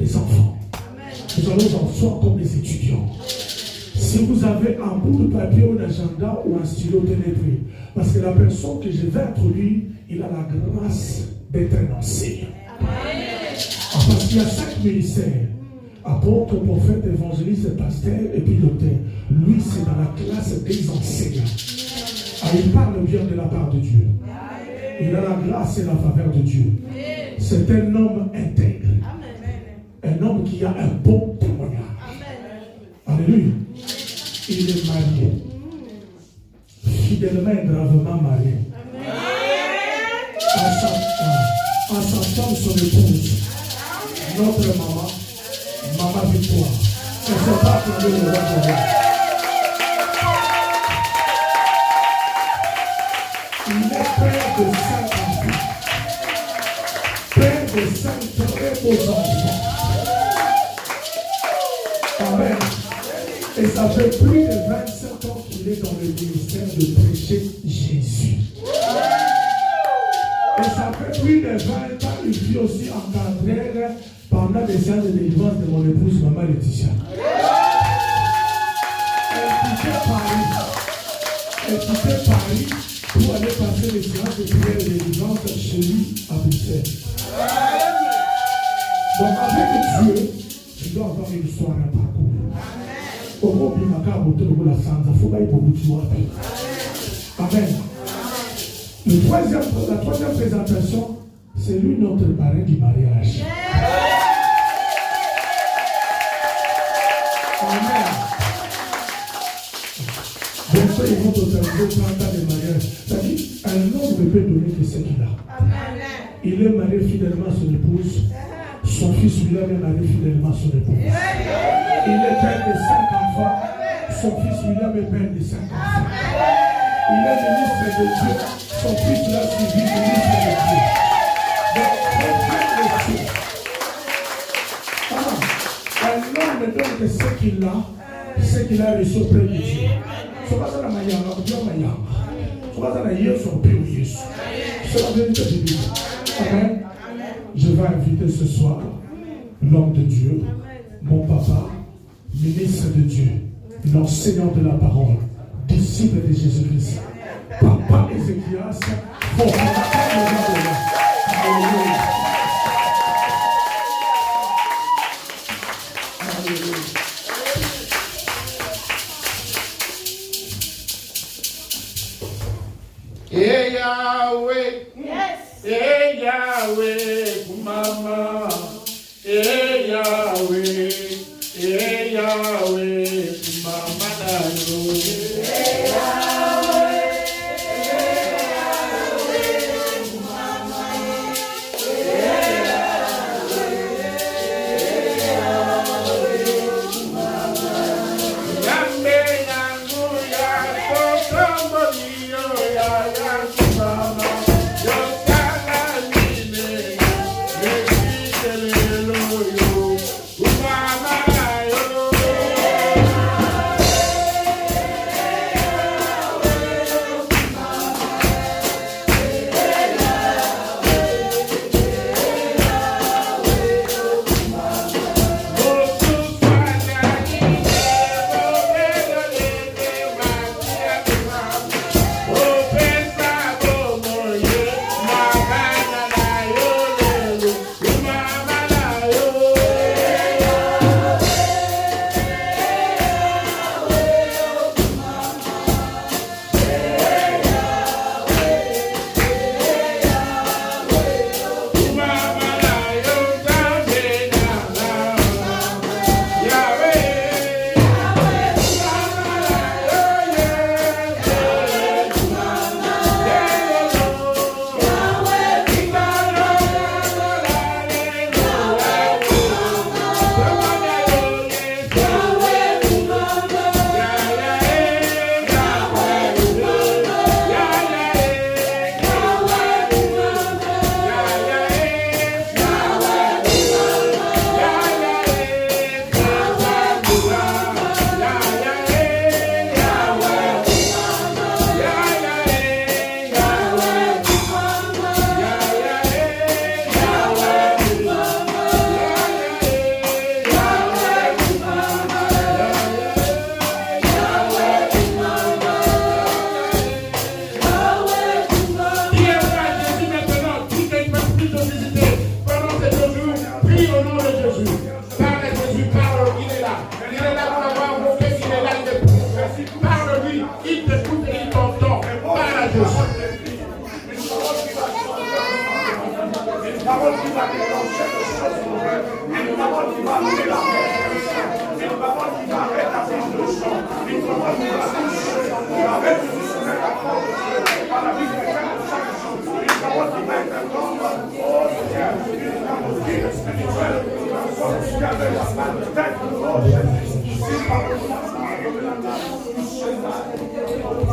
des enfants. Nous allons en soi comme des étudiants. Si vous avez un bout de papier ou d'agenda ou un stylo, tenez-le. Parce que la personne que je vais introduire, il a la grâce d'être un enseignant. Parce qu'il y a 5 ministères. Apôtre, prophète, évangéliste, pasteur et piloteur. Lui, c'est dans la classe des enseignants. Il parle bien de la part de Dieu. Il a la grâce et la faveur de Dieu. C'est un homme intègre. Un homme qui a un bon témoignage. Alléluia. Il est marié. Fidèlement et gravement marié. En sa femme, son épouse. Notre maman, Maman Victoire. Elle ne s'est pas attendue le roi de roi. Il est père de 5 enfants. Père de 5 très beaux enfants. Amen. Et ça fait plus de 27 ans qu'il est dans le ministère de prêcher Jésus. Et ça fait plus de 20 ans qu'il vit aussi encadré pendant les séances de délivrance de mon épouse, Maman Laetitia. Elle quittait Paris pour aller passer les séances de prière et de délivrance chez lui à Bruxelles. Donc avec Dieu, tu dois avoir une histoire, un parcours. Amen. La troisième présentation, c'est lui notre parrain du mariage. Amen. Bientôt, ils vont autoriser 30 ans de mariage. C'est-à-dire, un homme ne peut donner que ce qu'il a. Il est marié fidèlement à son épouse. Son fils lui-même est marié fidèlement à son épouse. Il est père de 5 enfants. Son fils lui-même est père de 5 enfants. Il est ministre de Dieu. Son fils l'a suivi, ministre de Dieu. Donc, un homme ne donne que ce qu'il a reçu auprès de Dieu. C'est la vérité de Dieu. Amen. Je vais inviter ce soir l'homme de Dieu, mon papa, ministre de Dieu, l'enseignant de la parole, disciple de Jésus-Christ. Papa Ézéchias, fondateur de la Alléluia. Hey Yahweh, yes. Hey Yahweh, Mama. Hey Yahweh, Mama. Hey Yahweh, Mama.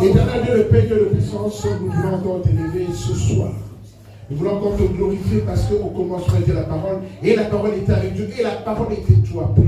Éternel Dieu, le Père de puissance, nous voulons encore t'élever ce soir. Nous voulons encore te glorifier parce qu'au commencement était la parole, et la parole était avec Dieu, et la parole était toi, Père.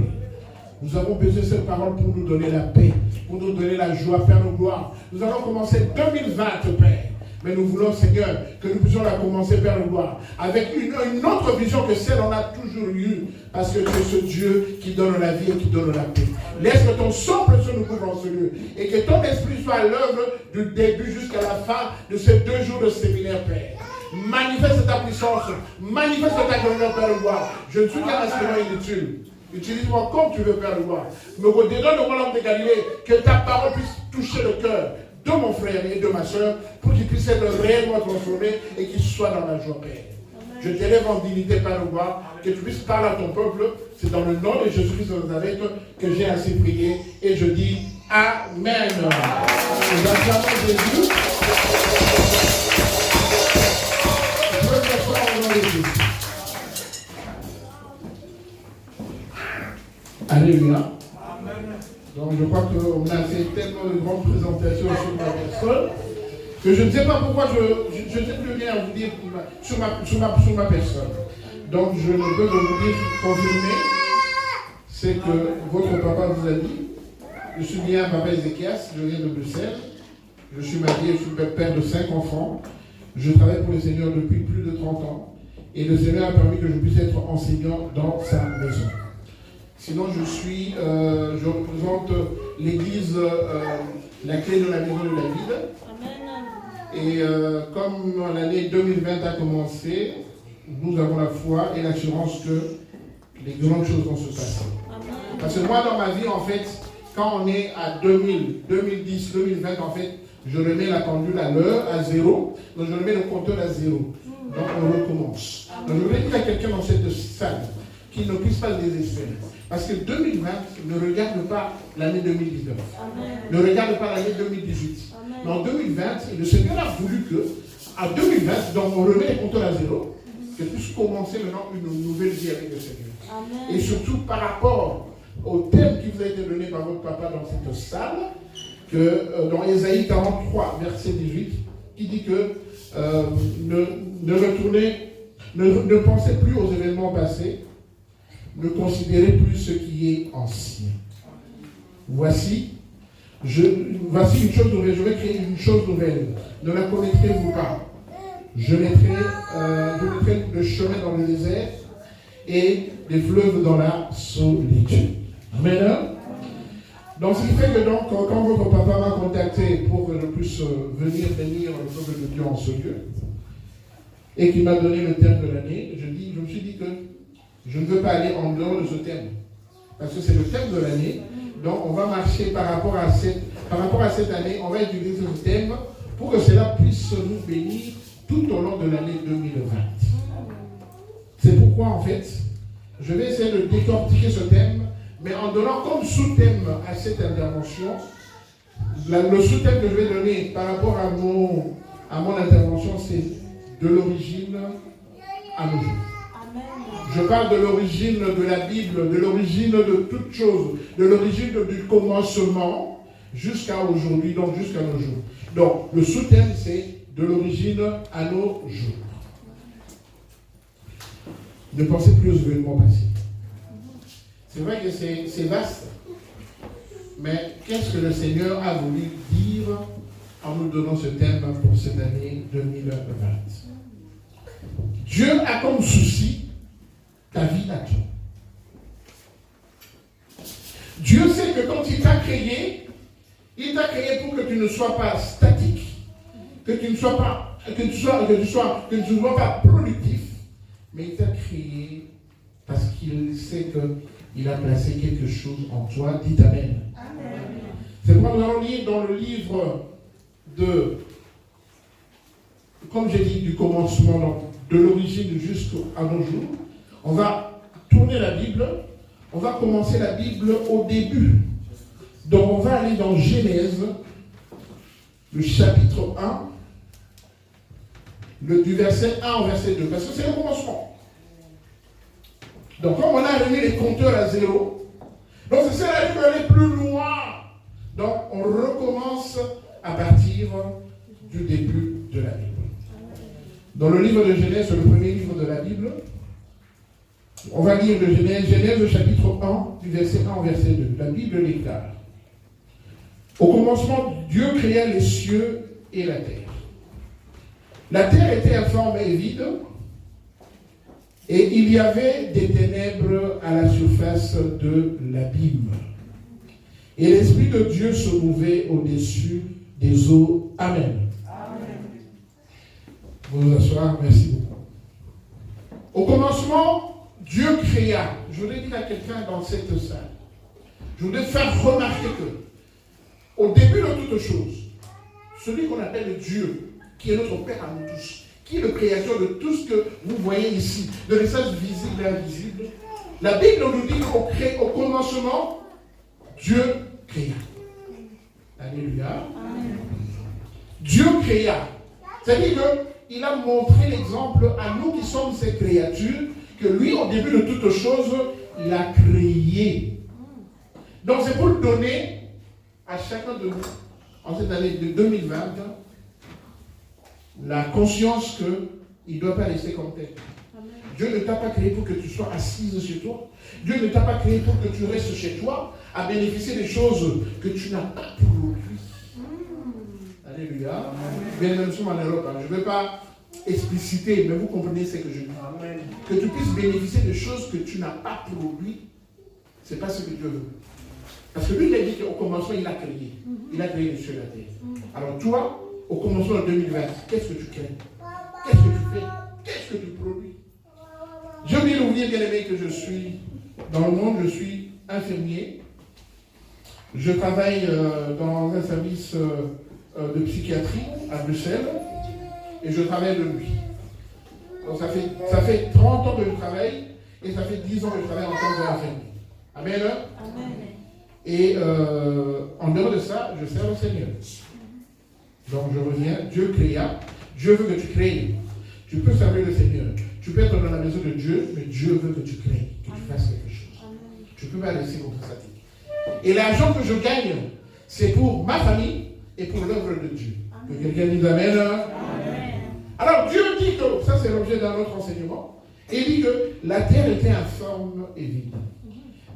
Nous avons besoin de cette parole pour nous donner la paix, pour nous donner la joie, Père, nos gloires. Nous allons commencer 2020, Père. Mais nous voulons, Seigneur, que nous puissions la commencer, Père, nos gloires, avec une autre vision que celle qu'on a toujours eue, parce que tu es ce Dieu qui donne la vie et qui donne la paix. Laisse que ton sang précieux nous couvre en ce lieu, et que ton esprit soit à l'œuvre du début jusqu'à la fin de ces 2 jours de séminaire, Père. Manifeste ta puissance, manifeste ta grandeur, Père, nos gloires. Je ne suis qu'un instrument inutile. Utilise-moi comme tu veux, Père, le voir. Me redonne le royaume de Galilée, que ta parole puisse toucher le cœur de mon frère et de ma soeur, pour qu'il puisse être réellement transformé et qu'il soit dans la joie, Père. Amen. Je t'élève en dignité, Père, le voir, que tu puisses parler à ton peuple. C'est dans le nom de Jésus-Christ de Nazareth que j'ai ainsi prié, et je dis Amen. Nous acclamons Jésus. Je veux que ce soit au nom de Jésus. Alléluia. Donc je crois qu'on a fait tellement de grandes présentations sur ma personne que je ne sais pas pourquoi je n'ai plus rien à vous dire sur ma personne. Donc je ne peux que vous dire, confirmer, c'est que votre papa vous a dit, je suis bien papa Ézéchias, je viens de Bruxelles, je suis marié, je suis père de 5 enfants, je travaille pour le Seigneur depuis plus de 30 ans, et le Seigneur a permis que je puisse être enseignant dans sa maison. Sinon, je représente l'église, la clé de la maison de David. Amen. Et comme l'année 2020 a commencé, nous avons la foi et l'assurance que les grandes choses vont se passer. Amen. Parce que moi, dans ma vie, en fait, quand on est à 2000, 2010, 2020, en fait, je remets la pendule à l'heure, à 0. Donc, je remets le compteur à 0. Donc, on recommence. Donc, je voulais dire à quelqu'un dans cette salle qui ne puisse pas se désespérer. Parce que 2020 ne regarde pas l'année 2019. Amen. Ne regarde pas l'année 2018. Amen. Mais en 2020, le Seigneur a voulu que, en 2020, donc on remet les compteurs à 0, que puisse commencer maintenant une nouvelle vie avec le Seigneur. Amen. Et surtout par rapport au thème qui vous a été donné par votre papa dans cette salle, que dans Ésaïe 43, verset 18, qui dit que ne pensez plus aux événements passés, ne considérez plus ce qui est ancien. Voici une chose nouvelle, je vais créer une chose nouvelle. Ne la connaîtrez-vous pas? Je mettrai le chemin dans le désert et les fleuves dans la solitude. Amen. Donc, ce qui fait que donc, quand votre papa m'a contacté pour que je puisse venir bénir le peuple de Dieu en ce lieu, et qu'il m'a donné le thème de l'année, je me suis dit que je ne veux pas aller en dehors de ce thème. Parce que c'est le thème de l'année. Donc, on va marcher par rapport à cette année. On va utiliser ce thème pour que cela puisse nous bénir tout au long de l'année 2020. C'est pourquoi, en fait, je vais essayer de décortiquer ce thème, mais en donnant comme sous-thème à cette intervention, le sous-thème que je vais donner par rapport à mon intervention, c'est de l'origine à nos jours. Je parle de l'origine de la Bible, de l'origine de toutes choses, de l'origine du commencement jusqu'à aujourd'hui, donc jusqu'à nos jours. Donc, le sous-thème, c'est de l'origine à nos jours. Ne pensez plus aux événements passés. C'est vrai que c'est vaste, mais qu'est-ce que le Seigneur a voulu dire en nous donnant ce thème pour cette année 2020? Dieu a comme souci ta vie là. Dieu sait que quand il t'a créé pour que tu ne sois pas statique, que tu ne sois pas productif, mais il t'a créé parce qu'il sait qu'il a placé quelque chose en toi. Dites Amen. Amen. C'est pourquoi nous allons lire dans le livre comme j'ai dit, du commencement, donc, de l'origine jusqu'à nos jours. On va tourner la Bible, on va commencer la Bible au début. Donc on va aller dans Genèse, le chapitre 1, du verset 1 au verset 2, parce que c'est le commencement. Donc, comme on a remis les compteurs à zéro, donc c'est ça qui peut aller plus loin. Donc, on recommence à partir du début de la Bible. Dans le livre de Genèse, le premier livre de la Bible, on va lire de Genèse chapitre 1, du verset 1 au verset 2. La Bible déclare: au commencement, Dieu créa les cieux et la terre. La terre était informe et vide, et il y avait des ténèbres à la surface de l'abîme. Et l'Esprit de Dieu se mouvait au-dessus des eaux. Amen. Amen. Vous asseoir, merci beaucoup. Au commencement, Dieu créa. Je voudrais dire à quelqu'un dans cette salle, je voudrais faire remarquer que, au début de toute chose, celui qu'on appelle Dieu, qui est notre Père à nous tous, qui est le créateur de tout ce que vous voyez ici, de l'espace visible et invisible, la Bible nous dit qu'au commencement, Dieu créa. Alléluia. Amen. Dieu créa. C'est-à-dire qu'il a montré l'exemple à nous qui sommes ces créatures, que lui, au début de toutes choses, il a créé. Donc c'est pour le donner à chacun de nous, en cette année de 2020, la conscience qu'il ne doit pas rester comme tel. Amen. Dieu ne t'a pas créé pour que tu sois assise chez toi. Dieu ne t'a pas créé pour que tu restes chez toi à bénéficier des choses que tu n'as pas produit. Alléluia. Bien, nous sommes en Europe. Je ne vais pas expliciter, mais vous comprenez ce que je dis. Amen. Que tu puisses bénéficier de choses que tu n'as pas produit, ce n'est pas ce que Dieu veut. Parce que lui, il a dit qu'au commencement, il a créé. Il a créé les cieux et la terre. Alors toi, au commencement de 2020, qu'est-ce que tu crées? Qu'est-ce que tu fais? Qu'est-ce que tu produis? J'ai oublié d'oublier, bien aimé, que je suis dans le monde, je suis infirmier. Je travaille dans un service de psychiatrie à Bruxelles et je travaille de nuit. Donc ça fait 30 ans que je travaille et ça fait 10 ans que je travaille en tant qu'infirmier. Amen. Amen. Et en dehors de ça, je sers le Seigneur. Donc je reviens, Dieu créa, Dieu veut que tu crées. Tu peux servir le Seigneur. Tu peux être dans la maison de Dieu, mais Dieu veut que tu crées, que tu fasses quelque chose. Amen. Tu ne peux pas laisser comme ça. Et l'argent que je gagne, c'est pour ma famille et pour l'œuvre de Dieu. Amen. Que quelqu'un dise Amen. Amen. Alors Dieu dit que, ça c'est l'objet d'un autre enseignement, et il dit que la terre était informe et vide.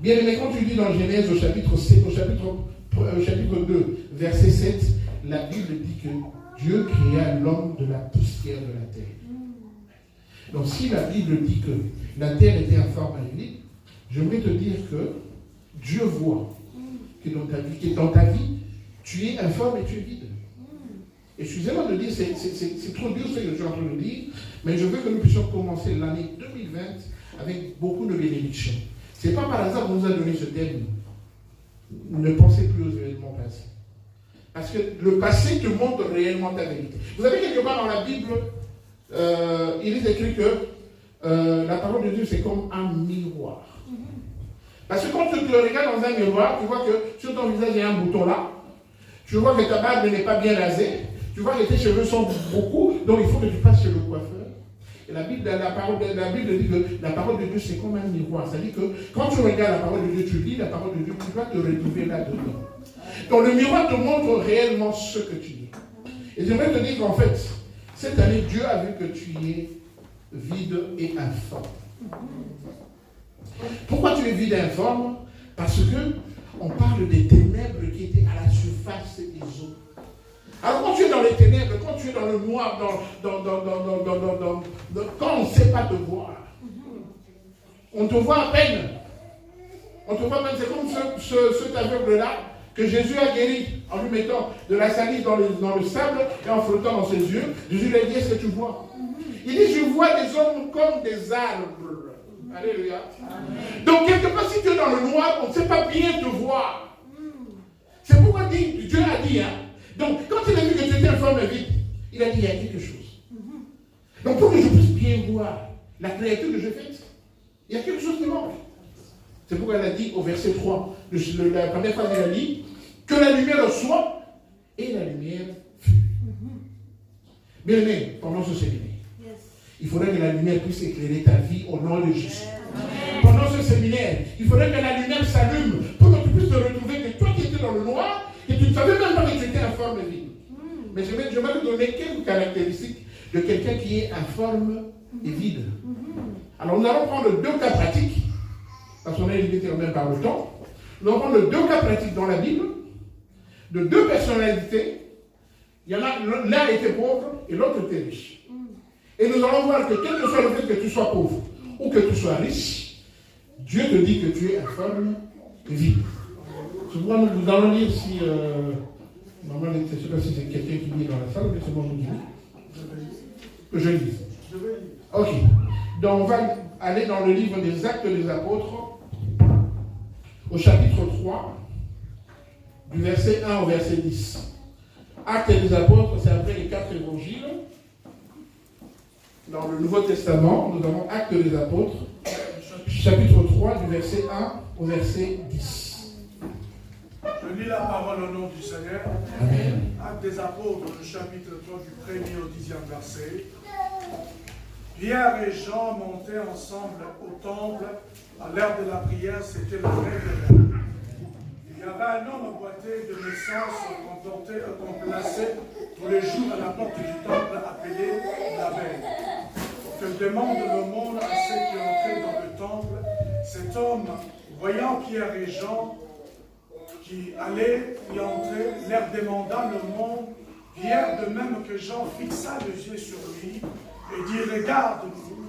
Bien aimé, quand tu lis dans Genèse au chapitre 2, verset 7, la Bible dit que Dieu créa l'homme de la poussière de la terre. Donc si la Bible dit que la terre était informe et vide, j'aimerais te dire que Dieu voit que dans ta vie, tu es informe et tu es vide. Excusez-moi de dire, c'est trop dur ce que je suis en train de dire, mais je veux que nous puissions commencer l'année 2020 avec beaucoup de bénédictions. Ce n'est pas par hasard qu'on nous a donné ce thème. Ne pensez plus aux événements passés. Parce que le passé te montre réellement ta vérité. Vous savez, quelque part dans la Bible, il est écrit que la parole de Dieu, c'est comme un miroir. Parce que quand tu te regardes dans un miroir, tu vois que sur ton visage, il y a un bouton là. Tu vois que ta barbe n'est pas bien rasée. Tu vois que tes cheveux sont beaucoup. Donc, il faut que tu passes chez le coiffeur. Et la Bible dit que la parole de Dieu, c'est comme un miroir. C'est-à-dire que quand tu regardes la parole de Dieu, tu lis la parole de Dieu, tu vas te retrouver là-dedans. Donc, le miroir te montre réellement ce que tu dis. Et j'aimerais te dire qu'en fait, cette année, Dieu a vu que tu es vide et informe. Pourquoi tu es vide et informe? Parce que on parle des ténèbres qui étaient à la surface des eaux. Alors quand tu es dans les ténèbres, quand tu es dans le noir, quand on ne sait pas te voir, on te voit à peine. On te voit même, c'est comme cet aveugle-là que Jésus a guéri en lui mettant de la salive dans le sable et en frottant dans ses yeux. Jésus lui a dit, est-ce que tu vois? Il dit, je vois des hommes comme des arbres. Alléluia. Amen. Donc, quelque part, si tu es dans le noir, on ne sait pas bien te voir. C'est pourquoi Dieu a dit, donc, quand il a vu que tu étais informe et vide, il a dit, il y a quelque chose. Donc, pour que je puisse bien voir la créature que je fais, il y a quelque chose qui manque. C'est pourquoi elle a dit au verset 3, la première phrase, il a dit, que la lumière soit, et la lumière fut. Bien aimé, pendant ce séminaire, il faudrait que la lumière puisse éclairer ta vie au nom de Jésus. Pendant ce séminaire, il faudrait que la lumière s'allume pour que tu puisses te retrouver, que toi qui étais dans le noir, que tu ne savais même pas que tu étais informe et vide. Mais je vais te donner quelques caractéristiques de quelqu'un qui est informe et vide. Alors nous allons prendre 2 cas pratiques, parce qu'on est limité quand même par le temps. Nous allons prendre 2 cas pratiques dans la Bible, de 2 personnalités. Il y en a, l'un était pauvre et l'autre était riche. Et nous allons voir que quel que soit le fait que tu sois pauvre ou que tu sois riche, Dieu te dit que tu es informe et vide. Souvent, nous allons lire si... normalement, je ne sais pas si c'est quelqu'un qui lit dans la salle, mais c'est bon, je dis. Que je lis. Ok. Donc, on va aller dans le livre des Actes des Apôtres, au chapitre 3, du verset 1 au verset 10. Actes des Apôtres, c'est après les 4 évangiles. Dans le Nouveau Testament, nous avons Actes des Apôtres, chapitre 3, du verset 1 au verset 10. Je lis la parole au nom du Seigneur. Amen. Actes des Apôtres, le chapitre 3, du 1er au 10e verset. Pierre et Jean montaient ensemble au temple à l'heure de la prière, c'était la règle. Il y avait un homme boité de naissance qu'on plaçait tous les jours à la porte du temple appelé la veille. Que demande le monde à ceux qui entraient dans le temple. Cet homme, voyant Pierre et Jean qui allaient y entrer, leur demanda le monde. Pierre, de même que Jean, fixa les yeux sur lui et dit « Regarde-nous ».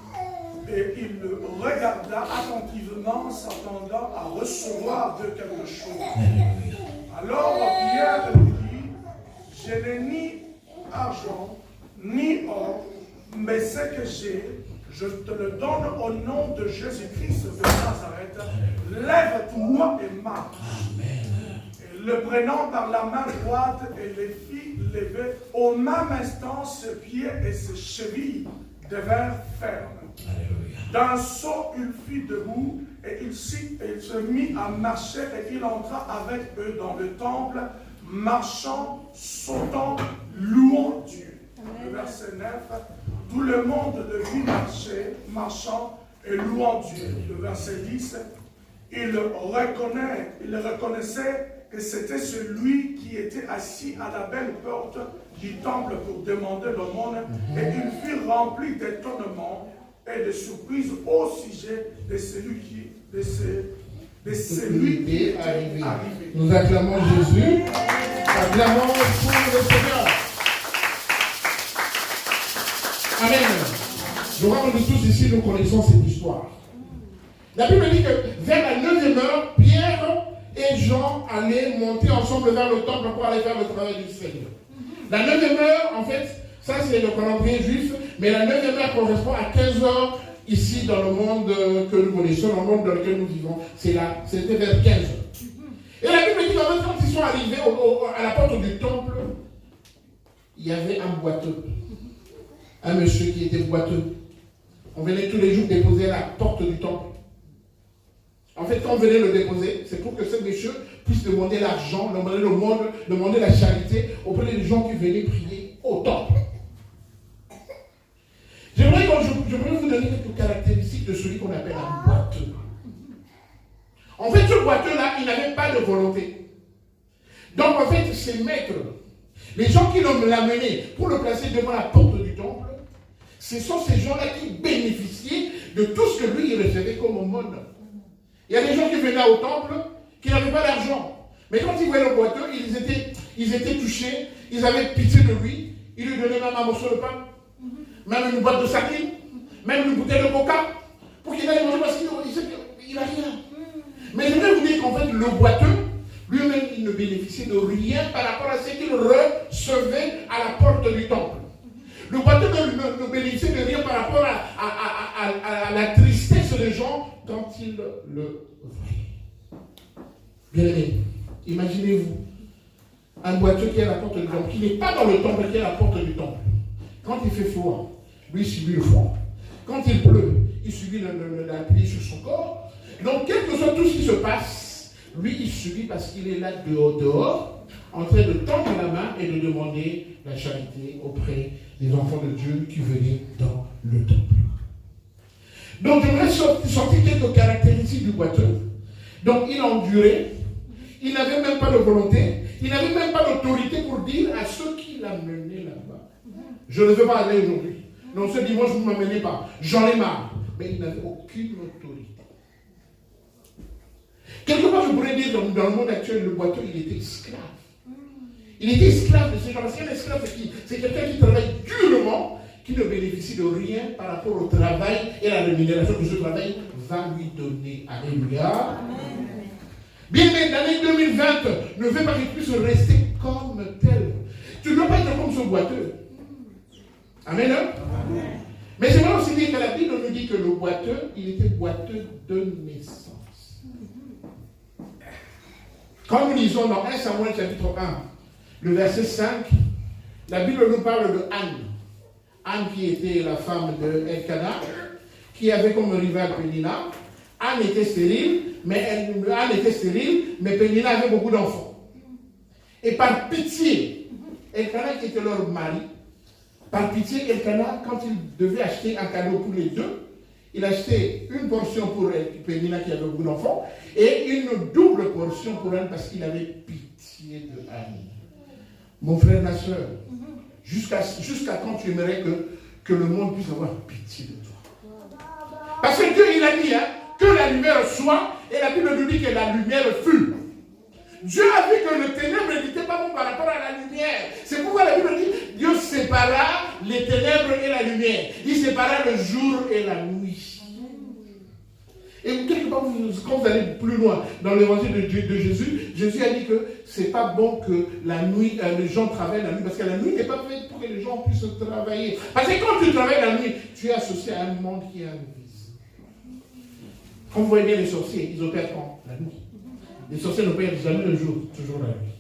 Et il le regarda attentivement, s'attendant à recevoir de quelque chose. Alors Pierre lui dit « Je n'ai ni argent, ni or, mais ce que j'ai, je te le donne au nom de Jésus-Christ de Nazareth. Lève-toi et marche. » Et le prenant par la main droite et les fit lever, au même instant ses pieds et ses chevilles devinrent fermes. D'un saut, il fut debout et il se mit à marcher et il entra avec eux dans le temple, marchant, sautant, louant Dieu. Le verset 9, tout le monde le vit marcher, marchant et louant Dieu. Le verset 10, il reconnaissait que c'était celui qui était assis à la belle porte du temple pour demander l'aumône, et il fut rempli d'étonnement et de surprise au sujet de celui qui est arrivé. Nous acclamons Jésus, acclamons pour le Seigneur. Amen. Je crois que nous tous ici, nous connaissons cette histoire. La Bible dit que vers la 9e heure, Pierre et Jean allaient monter ensemble vers le temple pour aller faire le travail du Seigneur. La 9e heure, en fait, ça c'est le calendrier juif, mais la 9e heure correspond à 15 heures ici dans le monde que nous connaissons, dans le monde dans lequel nous vivons. C'était vers 15 heures. Et la Bible dit qu'en fait, quand ils sont arrivés à la porte du temple, il y avait un boiteux. Un monsieur qui était boiteux. On venait tous les jours déposer à la porte du temple. En fait, quand on venait le déposer, c'est pour que ce monsieur puisse demander l'argent, demander le monde, demander la charité auprès des gens qui venaient prier au temple. J'aimerais vous donner quelques caractéristiques de celui qu'on appelle un boiteux. En fait, ce boiteux-là, il n'avait pas de volonté. Donc, en fait, ses maîtres, les gens qui l'ont amené pour le placer devant la porte du temple, ce sont ces gens-là qui bénéficiaient de tout ce que lui, il recevait comme aumône. Il y a des gens qui venaient au temple qui n'avaient pas d'argent. Mais quand ils voyaient le boiteux, ils étaient touchés, ils avaient pitié de lui, ils lui donnaient même un morceau de pain, même une boîte de sardines, même une bouteille de coca, pour qu'il aille manger parce qu'il n'a rien. Mais je vais vous dire qu'en fait, le boiteux, lui-même, il ne bénéficiait de rien par rapport à ce qu'il recevait à la porte du temple. Le boiteux ne bénéficiait de rien par rapport à la tristesse des gens quand ils le voyaient. Bien aimé, imaginez-vous, un boiteux qui est à la porte du temple, qui n'est pas dans le temple, qui est à la porte du temple. Quand il fait froid, lui il subit le froid. Quand il pleut, il subit la pluie sur son corps. Donc, quel que soit tout ce qui se passe, lui il subit parce qu'il est là dehors, en train de tendre la main et de demander la charité auprès des enfants de Dieu qui venaient dans le temple. Donc, j'aimerais sortir quelques caractéristiques du boiteux. Donc, il a enduré, il n'avait même pas de volonté, il n'avait même pas d'autorité pour dire à ceux qui l'amenaient là-bas, je ne veux pas aller aujourd'hui. Non, ce dimanche, vous ne m'amenez pas. J'en ai marre. Mais il n'avait aucune autorité. Quelque part, je pourrais dire, dans le monde actuel, le boiteux, il était esclave. Il était esclave de ces gens-là. C'est un esclave, c'est quelqu'un qui travaille durement, qui ne bénéficie de rien par rapport au travail et la rémunération que ce travail va lui donner. Alléluia. Bien, mais l'année 2020 ne veut pas qu'il puisse rester comme tel. Tu ne dois pas être comme ce boiteux. Amen. Amen. Mais j'aimerais aussi dire que la Bible nous dit que le boiteux, il était boiteux de naissance. Quand nous lisons dans 1 Samuel chapitre 1, le verset 5, la Bible nous parle de Anne. Anne qui était la femme de Elkana, qui avait comme rival Pénina. Anne était stérile, mais Pénina avait beaucoup d'enfants. Et par pitié, Elkana qui était leur mari, par pitié, Elkana, quand il devait acheter un cadeau pour les deux, il achetait une portion pour Pénina qui avait beaucoup d'enfants et une double portion pour Anne parce qu'il avait pitié de Anne. Mon frère, ma soeur, jusqu'à quand tu aimerais que le monde puisse avoir pitié de toi? Parce que Dieu, il a dit que la lumière soit, et la Bible nous dit que la lumière fut. Dieu a vu que le ténèbre n'était pas bon par rapport à la lumière. C'est pourquoi la Bible dit Dieu sépara les ténèbres et la lumière. Il sépara le jour et la nuit. Et quelque part, quand vous allez plus loin dans l'évangile de Jésus, Jésus a dit que c'est pas bon que la nuit, les gens travaillent la nuit, parce que la nuit n'est pas faite pour que les gens puissent travailler. Parce que quand tu travailles la nuit, tu es associé à un monde qui est invisible. Quand vous voyez bien les sorciers, ils opèrent quand? La nuit. Les sorciers n'opèrent jamais le jour, toujours la nuit.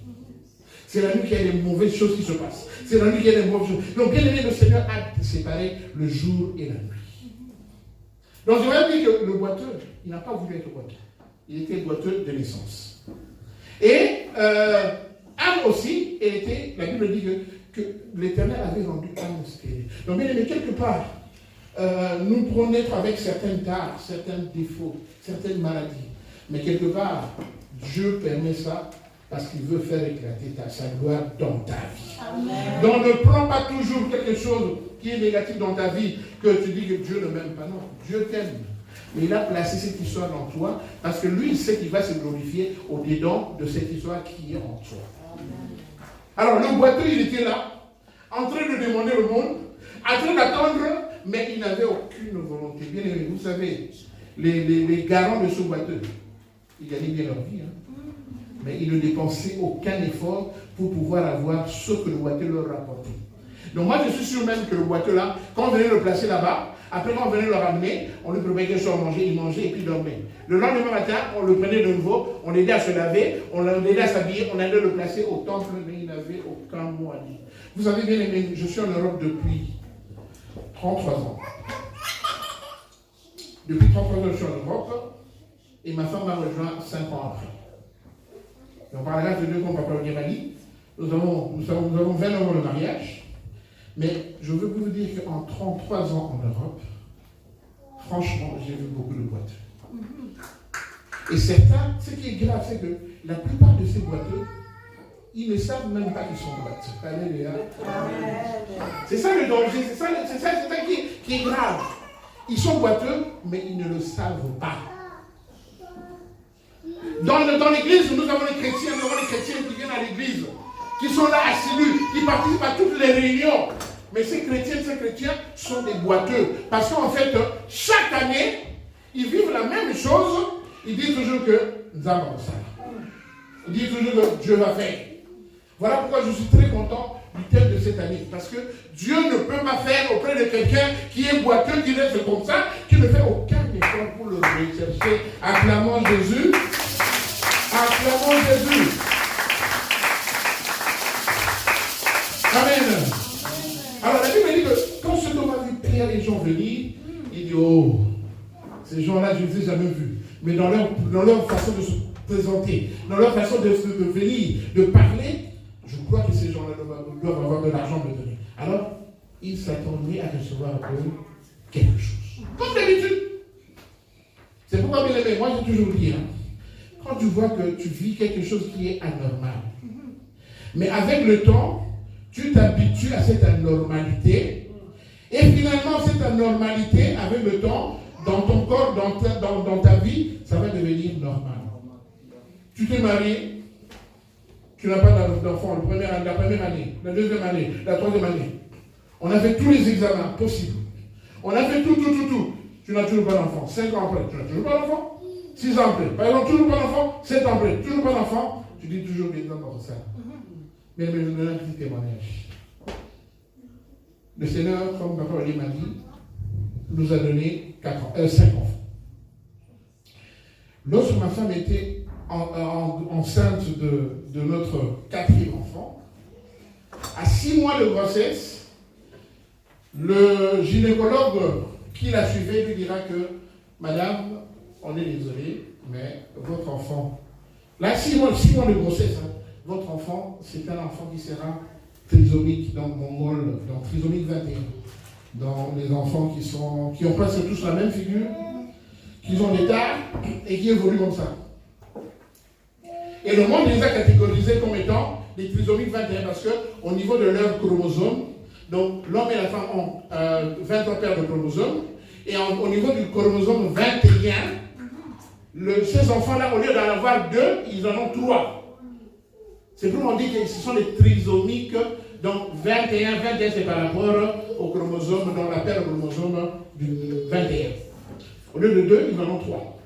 C'est la nuit qu'il y a des mauvaises choses qui se passent. C'est la nuit qu'il y a des mauvaises choses. Donc, bien aimé, le Seigneur a séparé le jour et la nuit. Donc, je voudrais dire que le boiteux, il n'a pas voulu être boiteux. Il était boiteux de naissance. Et Anne aussi, la Bible dit que l'Éternel avait rendu Anne stérile. Donc, bien aimé, quelque part, nous pouvons naître avec certaines tares, certains défauts, certaines maladies. Mais quelque part, Dieu permet ça parce qu'il veut faire éclater sa gloire dans ta vie. Amen. Donc ne prends pas toujours quelque chose qui est négatif dans ta vie, que tu dis que Dieu ne m'aime pas. Non, Dieu t'aime. Mais il a placé cette histoire en toi parce que lui, il sait qu'il va se glorifier au-dedans de cette histoire qui est en toi. Amen. Alors le boiteux, il était là, en train de demander au monde, en train d'attendre, mais il n'avait aucune volonté. Bien aimé, vous savez, les garants de ce boiteux, ils gagnaient bien leur vie, mais ils ne dépensaient aucun effort pour pouvoir avoir ce que le boiteux leur rapportait. Donc moi je suis sûr même que le boiteux là, quand on venait le placer là-bas, après quand on venait le ramener, on lui préparait quelque chose à manger, il mangeait et puis il dormait. Le lendemain matin, on le prenait de nouveau, on l'aidait à se laver, on l'aidait à s'habiller, on allait le placer au temple, mais il n'avait aucun mot à dire. Vous savez bien aimé, je suis en Europe depuis 33 ans. Depuis 33 ans, je suis en Europe. Et ma femme m'a rejoint 5 ans après. Donc par la grâce de Dieu, comme Papa Guémali, nous avons 29 ans de mariage. Mais je veux vous dire qu'en 33 ans en Europe, franchement, j'ai vu beaucoup de boiteux. Et certains, ce qui est grave, c'est que la plupart de ces boiteux, ils ne savent même pas qu'ils sont boiteux. Alléluia. C'est ça le danger, c'est ça qui est grave. Ils sont boiteux, mais ils ne le savent pas. Dans l'église, nous avons les chrétiens qui viennent à l'église, qui sont là assidus, qui participent à toutes les réunions. Mais ces chrétiens sont des boiteux. Parce qu'en fait, chaque année, ils vivent la même chose. Ils disent toujours que nous avons ça. Ils disent toujours que Dieu va faire. Voilà pourquoi je suis très content du thème de cette année. Parce que Dieu ne peut pas faire auprès de quelqu'un qui est boiteux, qui reste comme ça, qui ne fait aucun effort pour le rechercher. Acclamons Jésus. Acclamons Jésus. Amen. Alors la Bible dit que quand ce homme a vu Pierre et Jean venir, il dit, oh, ces gens-là, je ne les ai jamais vus. Mais dans leur façon de se présenter, dans leur façon de venir, de parler, je crois que ces gens-là doivent avoir de l'argent à me donner. Alors, il s'attendait à recevoir un peu quelque chose. Comme d'habitude. C'est pourquoi, bien aimé, moi j'ai toujours dit, quand tu vois que tu vis quelque chose qui est anormal, mais avec le temps, tu t'habitues à cette anormalité, et finalement, cette anormalité, avec le temps, dans ton corps, dans ta vie, ça va devenir normal. Tu t'es marié, tu n'as pas d'enfant la première année, la deuxième année, la troisième année. On a fait tous les examens possibles. On a fait tout. Tu n'as toujours pas d'enfant. 5 ans après, tu n'as toujours pas d'enfant. 6 ans après, par exemple, toujours pas d'enfant. 7 ans après, toujours pas d'enfant. Tu dis toujours bien dans ça. Mais je donne un petit témoignage. Le Seigneur, comme Papa Oli m'a dit, nous a donné 5 enfants. Lorsque ma femme était enceinte de notre 4e enfant, à 6 mois de grossesse, le gynécologue qui la suivait lui dira que Madame, on est désolé, mais votre enfant, là 6 mois de grossesse, votre enfant, c'est un enfant qui sera trisomique, donc mongol, donc trisomique 21. Donc les enfants qui ont presque tous la même figure, qui ont des tailles et qui évoluent comme ça. Et le monde les a catégorisés comme étant des trisomiques 21 parce qu'au niveau de leur chromosome, donc l'homme et la femme ont 23 paires de chromosomes, et au niveau du chromosome 21, ces enfants-là, au lieu d'en avoir 2, ils en ont 3. C'est pour on dit que ce sont des trisomiques, donc 21 c'est par rapport au chromosome, dans la paire de chromosomes du 21. Au lieu de 2, ils en ont 3.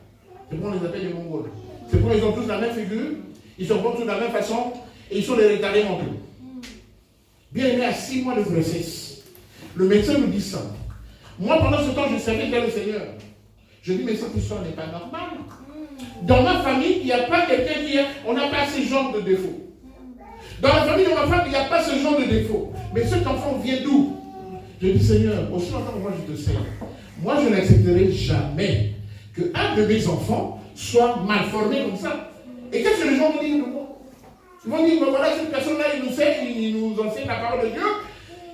C'est pour on les appelle les Mongols. C'est pour ils ont tous la même figure, ils sont tous de la même façon, et ils sont des retardés mentaux. Bien aimé, à 6 mois de grossesse, le médecin nous dit ça. Moi, pendant ce temps, je savais qu'il y a le Seigneur. Je dis, mais cette histoire n'est pas normale. Dans ma famille, il n'y a pas quelqu'un on n'a pas ce genre de défaut. Dans la famille de ma femme, il n'y a pas ce genre de défaut. Mais cet enfant vient d'où? Je dis, Seigneur, aussi longtemps que moi je te sais, moi je n'accepterai jamais qu'un de mes enfants soit mal formé comme ça. Et qu'est-ce que les gens vont dire de moi? Ils vont dire, voilà, cette personne-là, il nous enseigne la parole de Dieu,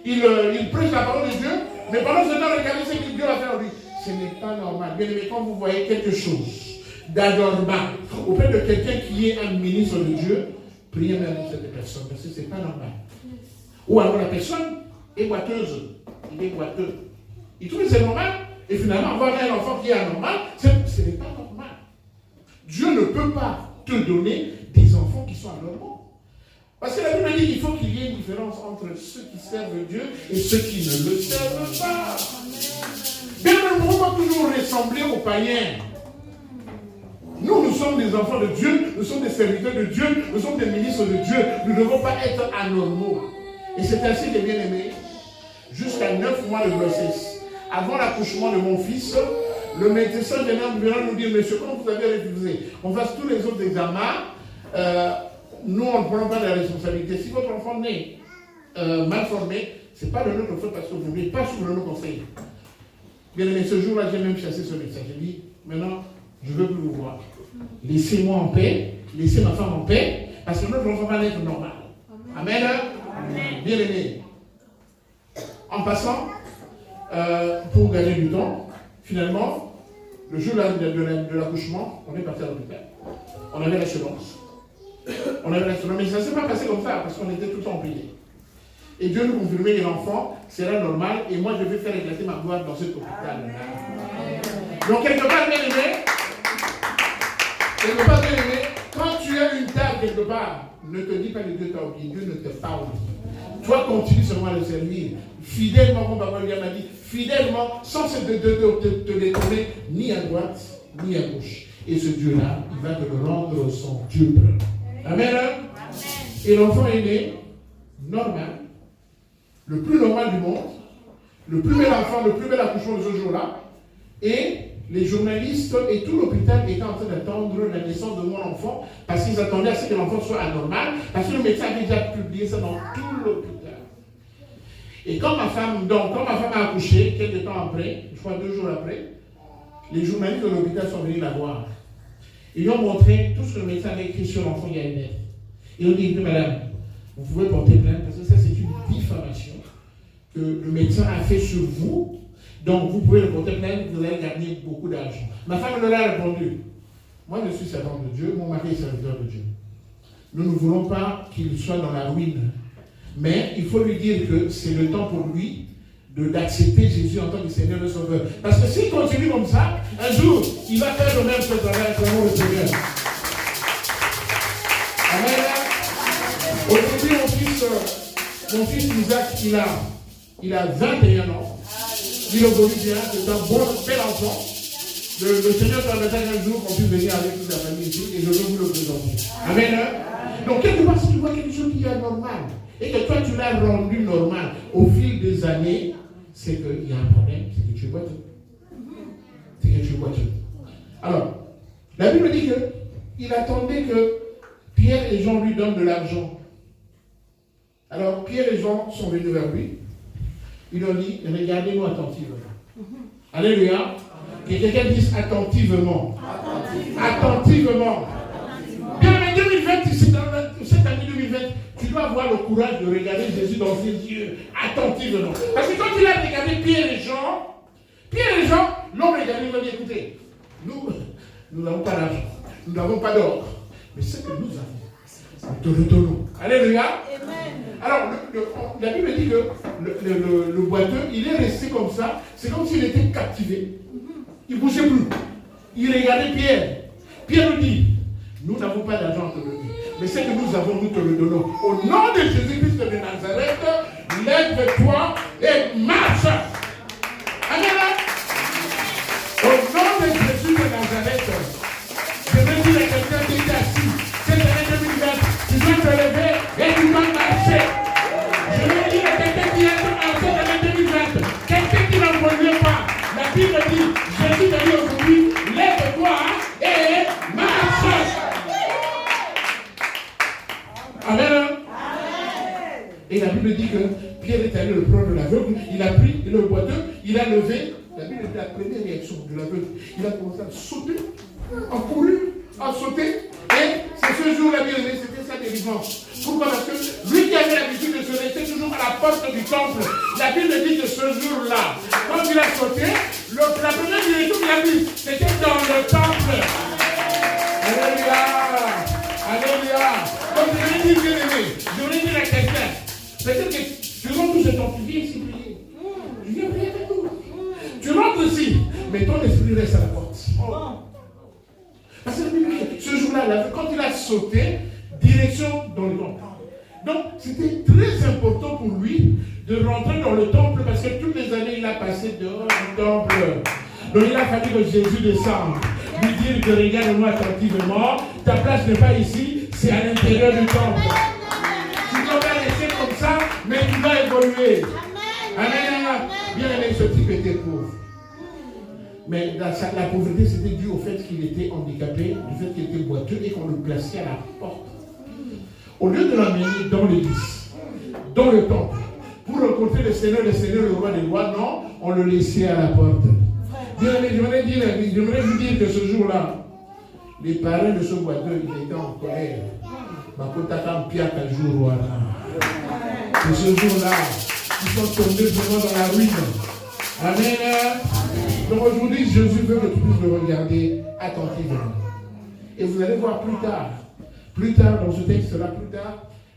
il prêche la parole de Dieu, mais pendant ce temps, regardez ce que Dieu va faire lui. Ce n'est pas normal. Bien aimé, quand vous voyez quelque chose d'anormal auprès de quelqu'un qui est un ministre de Dieu, priez même pour cette personne, parce que ce n'est pas normal. Ou alors la personne est boiteuse, il est boiteux. Il trouve que c'est normal, et finalement, avoir un enfant qui est anormal, ce n'est pas normal. Dieu ne peut pas te donner des enfants qui sont anormaux. Parce que la Bible dit qu'il faut qu'il y ait une différence entre ceux qui servent Dieu et ceux qui ne le servent pas. Bien, nous ne pouvons pas toujours ressembler aux païens. Nous sommes des enfants de Dieu, nous sommes des serviteurs de Dieu, nous sommes des ministres de Dieu. Nous ne devons pas être anormaux. Et c'est ainsi que, bien aimé, jusqu'à 9 mois de grossesse, avant l'accouchement de mon fils, le médecin vient nous dire, monsieur, comment vous avez refusé? On fasse tous les autres examens. Nous, on ne prend pas la responsabilité. Si votre enfant naît mal formé, ce n'est pas de notre faute parce que vous n'êtes pas sous nos conseils. Bien aimé, ce jour-là, j'ai même chassé ce médecin. J'ai dit, maintenant, je ne veux plus vous voir. Laissez-moi en paix, laissez ma femme en paix, parce que notre enfant va naître normal. Amen. Amen. Bien aimé. En passant, pour gagner du temps, finalement, le jour de l'accouchement, on est parti à l'hôpital. On avait l'assurance. Mais ça ne s'est pas passé comme ça, parce qu'on était tout le temps payé. Et Dieu nous confirmait que l'enfant sera normal, et moi je vais faire éclater ma gloire dans cet hôpital. Donc quelque part, bien aimé, quand tu as une table quelque part, ne te dis pas que Dieu t'a oublié, Dieu ne t'a pas oublié. Toi, continue seulement à le servir, fidèlement, comme Papa lui m'a dit, fidèlement, sans te détourner ni à droite, ni à gauche. Et ce Dieu-là, il va te le rendre son Dieu. Amen. Et l'enfant est né normal, le plus normal du monde, le plus bel enfant, le plus bel accouchement de ce jour-là. Et les journalistes et tout l'hôpital étaient en train d'attendre la naissance de mon enfant parce qu'ils attendaient à ce que l'enfant soit anormal, parce que le médecin avait déjà publié ça dans tout l'hôpital. Et quand ma femme a accouché, quelques temps après, je crois 2 jours après, les journalistes de l'hôpital sont venus la voir. Ils lui ont montré tout ce que le médecin avait écrit sur l'enfant il y a une lettre. Ils ont dit, madame, vous pouvez porter plainte parce que ça c'est une diffamation que le médecin a fait sur vous Donc vous pouvez le porter plainte, vous allez gagner beaucoup d'argent. Ma femme leur a répondu, moi je suis servant de Dieu, mon mari est serviteur de Dieu. Nous ne voulons pas qu'il soit dans la ruine. Mais il faut lui dire que c'est le temps pour lui d'accepter Jésus en tant que Seigneur et Sauveur. Parce que s'il continue comme ça, un jour, il va faire le même que travail selon le Seigneur. Amen. Aujourd'hui, mon fils Isaac, il a 21 ans. Il évolue bien, c'est un bon, bel enfant. Le Seigneur permettra un jour qu'on puisse venir avec toute la famille ici et je veux vous le présenter. Amen. Donc, quelque part, si tu vois quelque chose qui est anormal et que toi tu l'as rendu normal au fil des années, c'est qu'il y a un problème, c'est que tu es boiteux. C'est que tu es boiteux. Alors, la Bible dit qu'il attendait que Pierre et Jean lui donnent de l'argent. Alors, Pierre et Jean sont venus vers lui. Ils lui ont dit, regardez-nous attentivement. Alléluia. Que quelqu'un dise attentivement. Attentivement. Bien, en 2020, cette année 2020, tu dois avoir le courage de regarder Jésus dans ses yeux attentivement. Parce que quand il a regardé Pierre et Jean l'ont regardé, ils ont dit, écoutez, nous n'avons pas d'argent, nous n'avons pas d'or, mais ce que nous avons, nous te le donnons. Alléluia. Alors, la Bible dit que le boiteux, il est resté comme ça, c'est comme s'il était captivé. Il ne bougeait plus. Il regardait Pierre. Pierre lui dit, nous n'avons pas d'argent à te donner, mais ce que nous avons, nous te le donnons. Au nom de Jésus-Christ de Nazareth, lève-toi et marche. Amen. Au nom de Jésus de Nazareth, je veux dire à quelqu'un qui est assis, cette année 2020, tu dois te lever et tu dois marcher. Je veux dire à quelqu'un qui est en cette année 2020, quelqu'un qui n'en voulait pas. La Bible dit, Jésus t'a dit aujourd'hui, lève-toi et marche. Amen. Et la Bible dit que Pierre est allé le prendre de l'aveugle, il a pris le boiteux, il a levé. La Bible dit la première réaction de l'aveugle. Il a commencé à sauter, à courir, à sauter. Et c'est ce jour-là, c'était sa délivrance. Pourquoi? Parce que lui qui avait l'habitude de se rester toujours à la porte du temple, la Bible dit que ce jour-là, quand il a sauté, la première direction qu'il a vue, c'était dans le temple. Alléluia. Alléluia. Donc je vais dire, bien aimé, je vais dire à quelqu'un, peut-être que tu rentres chez ton viens ici prier. Je viens prier avec nous. Tu rentres ici, mais ton esprit reste à la porte. Parce que ce jour-là, quand il a sauté, direction dans le temple. Donc, c'était très important pour lui de rentrer dans le temple parce que toutes les années, il a passé dehors du temple. Donc, il a fallu que Jésus descende. Lui dire que regarde-moi attentivement, ta place n'est pas ici, c'est à l'intérieur du temple. Tu ne dois pas rester comme ça, mais tu vas évoluer. Amen. Bien aimé, ce type était pauvre. Mais la pauvreté, c'était dû au fait qu'il était handicapé, du fait qu'il était boiteux et qu'on le plaçait à la porte. Au lieu de l'amener dans l'église, dans le temple, pour rencontrer le Seigneur, le roi des rois, non, on le laissait à la porte. J'aimerais vous dire que ce jour-là, les parents de ce boiteux, ils étaient en colère. Et ce jour-là, ils sont tombés vraiment dans la ruine. Amen. Donc aujourd'hui, Jésus veut que tu puisses le regarder attentivement. Et vous allez voir plus tard dans ce texte-là,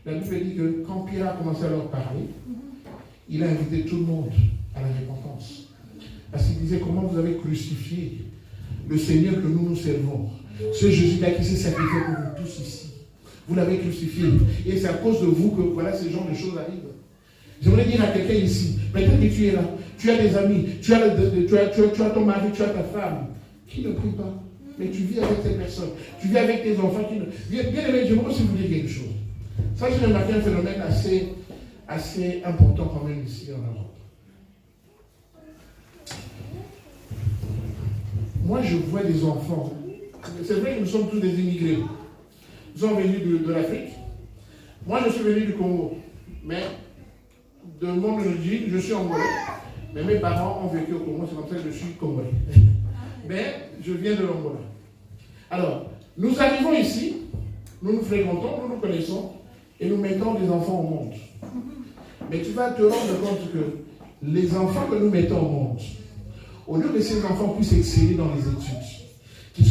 la Bible dit que quand Pierre a commencé à leur parler, il a invité tout le monde à la repentance. Parce qu'il disait, comment vous avez crucifié le Seigneur que nous servons. Ce Jésus-là qui s'est sacrifié pour nous tous ici. Vous l'avez crucifié. Et c'est à cause de vous que voilà, ce genre de choses arrivent. J'aimerais dire à quelqu'un ici, peut-être que tu es là, tu as des amis, tu as ton mari, tu as ta femme, qui ne prie pas, mais tu vis avec ces personnes, tu vis avec tes enfants. Bien aimé, je veux aussi vous dire quelque chose. Ça, j'ai remarqué un phénomène assez important quand même ici en Europe. Moi, je vois des enfants, c'est vrai que nous sommes tous des immigrés. Nous sommes venus de l'Afrique. Moi, je suis venu du Congo, mais de mon origine, je suis angolais, mais mes parents ont vécu au Congo, c'est comme ça que je suis congolais. Mais je viens de l'Angola. Alors, nous arrivons ici, nous nous fréquentons, nous nous connaissons, et nous mettons des enfants au monde. Mais tu vas te rendre compte les enfants que nous mettons au monde, au lieu que ces enfants puissent exceller dans les études, qu'ils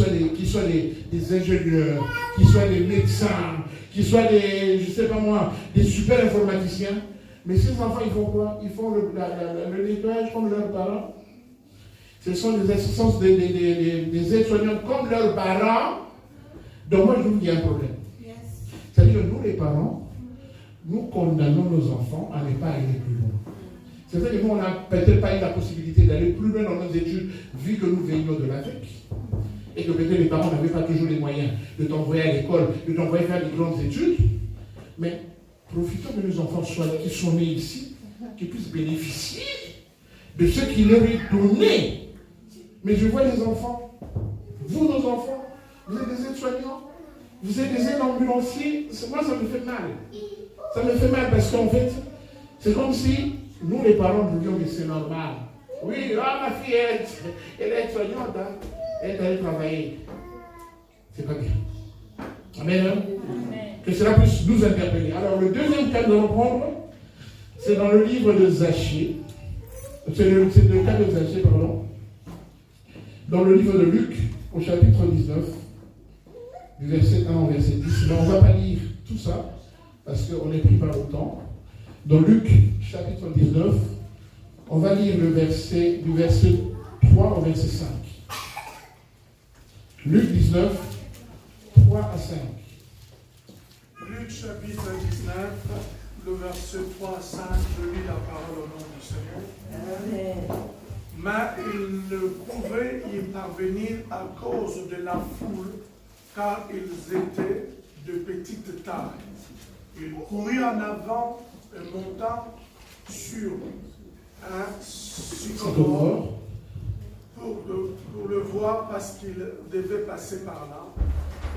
soient des ingénieurs, qu'ils soient des médecins, qu'ils soient des, je sais pas moi, des super informaticiens, mais ces enfants, ils font quoi? Ils font le nettoyage comme leurs parents. Ce sont des assistants, des aides-soignants comme leurs parents. Donc moi, je vous dis un problème. C'est-à-dire que nous, les parents, nous condamnons nos enfants à ne pas aller plus loin. C'est vrai que nous, on n'a peut-être pas eu la possibilité d'aller plus loin dans nos études, vu que nous venions de l'Afrique. Et que peut-être les parents n'avaient pas toujours les moyens de t'envoyer à l'école, de t'envoyer faire des grandes études. Mais profitons que nos enfants qui sont nés ici, qui puissent bénéficier de ce qui leur est donné. Mais je vois les enfants, vous, nos enfants, vous êtes des aides-soignants, vous êtes des aides-ambulanciers. Moi, ça me fait mal. Ça me fait mal parce qu'en fait, c'est comme si nous, les parents, nous disions que c'est normal. Oui, ma fille, elle est aide-soignante, hein. Elle est allée travailler. C'est pas bien. Amen. Amen. Que cela puisse nous interpeller. Alors, le deuxième cas que nous allons prendre, c'est dans le livre de Zachée. C'est le cas de Zachée, pardon. Dans le livre de Luc, au chapitre 19, du verset 1 au verset 10. Mais on ne va pas lire tout ça, parce qu'on est pris par le temps. Dans Luc, chapitre 19, on va lire du verset 3 au verset 5. Luc 19, 3 à 5. Luc chapitre 19, le verset 3 à 5, je lis la parole au nom du Seigneur. Amen. Mais ils ne pouvaient y parvenir à cause de la foule, car ils étaient de petite taille. Ils coururent en avant et montant sur un sycomore pour le voir parce qu'il devait passer par là.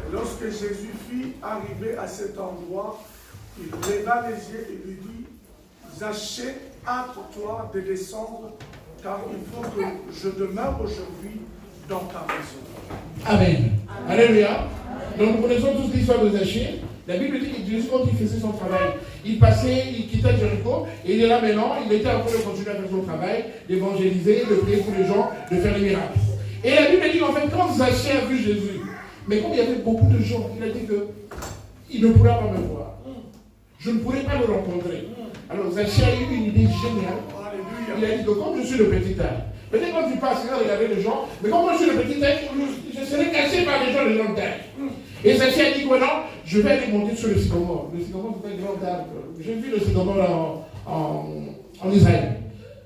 Et lorsque Jésus fit arriver à cet endroit, il leva les yeux et lui dit, Zachée, hâte-toi de descendre, car il faut que je demeure aujourd'hui dans ta maison. Amen. Alléluia. Donc nous connaissons tous l'histoire de Zachée. La Bible dit que Jésus, quand il faisait son travail, il passait, il quittait Jéricho, et il est là maintenant, il était en train de continuer à faire son travail, d'évangéliser, de prier pour les gens, de faire les miracles. Et la Bible dit qu'en fait, quand Zachée a vu Jésus, mais comme il y avait beaucoup de gens, il a dit qu'il ne pourra pas me voir. Je ne pourrai pas le rencontrer. Alors Zachée a eu une idée géniale. Il a dit que comme je suis le petit âge, peut-être quand tu passes, il va regarder les gens, mais comme moi je suis le petit âge, je serai caché par les gens de grande taille. Et Zachée a dit que non, je vais aller monter sur le sycomore. Le sycomore, c'est un grand arbre. J'ai vu le sycomore en Israël.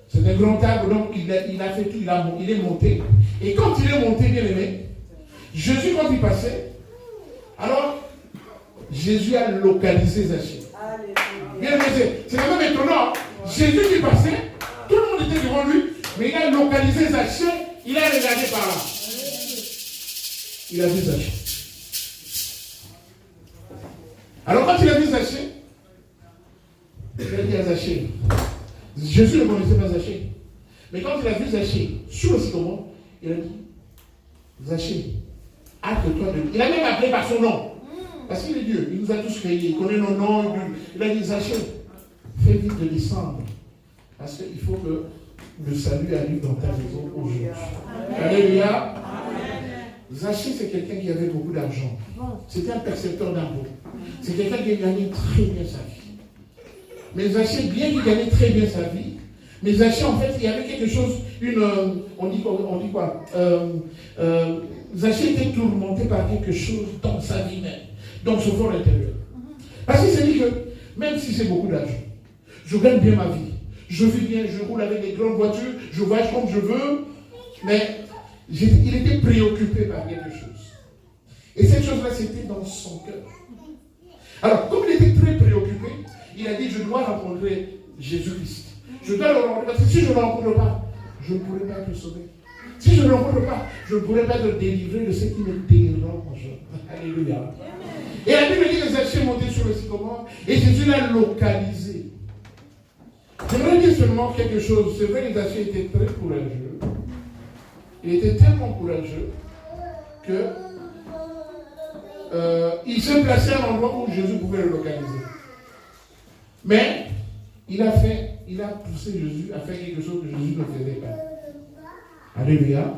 C'est un grand arbre, donc il a fait tout, il est monté. Et quand il est monté, bien aimé, Jésus, quand il passait, alors Jésus a localisé Zachée. Bien aimé, c'est quand même étonnant. Jésus qui passait, tout le monde était devant lui, mais il a localisé Zachée, il a regardé par là. Il a vu Zachée. Alors quand il a vu Zachée, il a dit à Zachée, Jésus ne connaissait pas Zachée. Mais quand il a vu Zachée sur le sycomore, il a dit, Zachée, hâte-toi de lui. Il a même appelé par son nom. Parce qu'il est Dieu, il nous a tous créés, il connaît nos noms. Il a dit, Zachée, fais vite de descendre. Parce qu'il faut que le salut arrive dans ta maison aujourd'hui. Alléluia. Zachée, c'est quelqu'un qui avait beaucoup d'argent. C'était un percepteur d'impôts. C'est quelqu'un qui gagnait très bien sa vie. Mais Zachée, bien qu'il gagnait très bien sa vie, mais Zachée, en fait, il y avait quelque chose, on dit quoi Zachée était tourmenté par quelque chose dans sa vie même, dans son fort intérieur. Parce qu'il s'est dit que, même si c'est beaucoup d'argent, je gagne bien ma vie, je vis bien, je roule avec des grandes voitures, je voyage comme je veux, mais il était préoccupé par quelque chose. Et cette chose-là, c'était dans son cœur. Alors, comme il était très préoccupé, il a dit, je dois rencontrer Jésus-Christ. Je dois le rencontrer, parce que si je ne le rencontre pas, je ne pourrai pas être sauvé. Si je ne le rencontre pas, je ne pourrai pas être délivré de ce qui me dérange. Alléluia. Et la Bible dit que Zachée est monté sur le sycomore et Jésus l'a localisé. J'aimerais dire seulement quelque chose. C'est vrai que Zachée était très courageux. Il était tellement courageux que il se plaçait à un endroit où Jésus pouvait le localiser. Mais il a fait il a poussé Jésus à faire quelque chose que Jésus ne faisait pas. Alléluia.